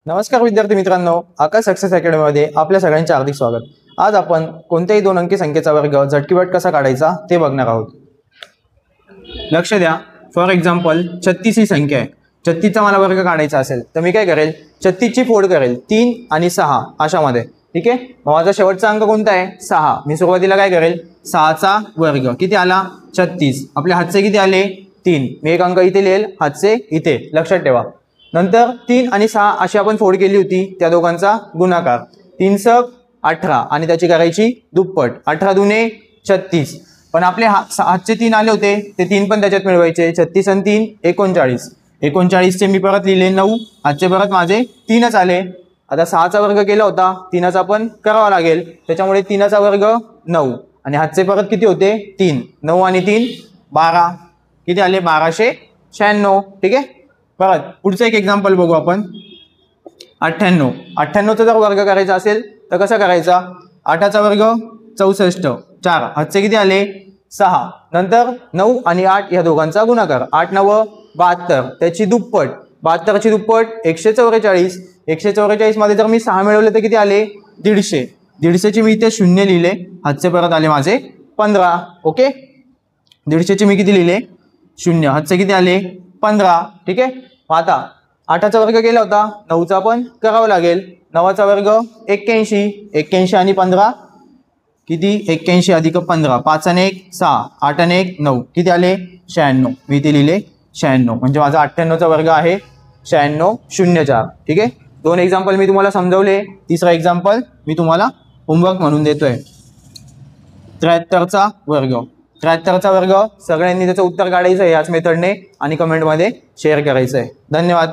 नमस्कार विद्यार्थी मित्रांनो, आकाश सक्सेस अकॅडमीमध्ये आपल्या सगळ्यांचे हार्दिक स्वागत। आज आपण कोणत्याही दोन अंकी संख्येचा वर्ग झटकीपट कसा काढायचा ते बघणार आहोत। लक्ष द्या, फॉर एक्झाम्पल 36 ही संख्या आहे। 36 चा मला वर्ग काढायचा असेल तर मी काय करेल, 36 ची फोड करेल 3 आणि 6 अशामध्ये। ठीक आहे, मग माझा शेवटचा अंक कोणता आहे? 6। मी सुरुवातीला काय करेल, 6 चा वर्ग किती आला? 36। आपले हातचे किती आले? 3। मी एक अंक इथे लिहेल, हातचे इथे, लक्षात ठेवा। नंतर 3 आणि 6 अशी आपण फोड केली होती, त्या दोघांचा गुणाकार 3 × 18 आणि त्याची करायची दुप्पट, 18 दुने 36। पण आपले हातचे 3 आले होते, ते 3 पण त्याच्यात मिळवायचे। 36 आणि 3 39। 39 चे मी परत लिहिले 9, हातचे परत माझे 3च आले। आता 6 चा वर्ग केला होता, 3 चा पण करावा लागेल, त्याच्यामुळे 3 चा वर्ग 9 आणि हातचे परत किती होते? 3। 9 आणि 3 12, किती आले? 1296। ठीक आहे, परत पुढचं एक एक्झाम्पल बघू आपण। 98। 98 चा जर वर्ग करायचा असेल तर कसा करायचा? 8 चा वर्ग 64, 4, हातचे किती आले? 6। नंतर 9 आणि 8 या दोघांचा गुणाकार, 8 × 9 = 72, त्याची दुप्पट, 72 ची दुप्पट 144। 144 मध्ये जर मी 6 मिळवले तर किती आले? 150। 150 ची मी इथे 0 लिहिले, हातचे परत आले माझे 15। ओके, 150 ची मी किती लिहिले? 0, हातचे किती आले? 15। ठीक आहे, आता 8 चा वर्ग केला होता, 9 चा पण करावा लागेल। 9 चा वर्ग 81। 81 आणि 15 किती? 81 अधिक 15, 5 आणि 1 6, 8 आणि 1 9, किती आले? 96। मी इथे लिहिले 96, म्हणजे माझा 98 चा वर्ग आहे 9604। ठीक आहे, दोन एक्झाम्पल मी तुम्हाला समजावले। तिसरा एक्झाम्पल मी तुम्हाला होमवर्क म्हणून देतोय। 73 चा वर्ग। 73 चा वर्ग सगळ्यांनी त्याचं उत्तर काढायचं आहे याच मेथडने आणि कमेंटमध्ये शेअर करायचं आहे। धन्यवाद।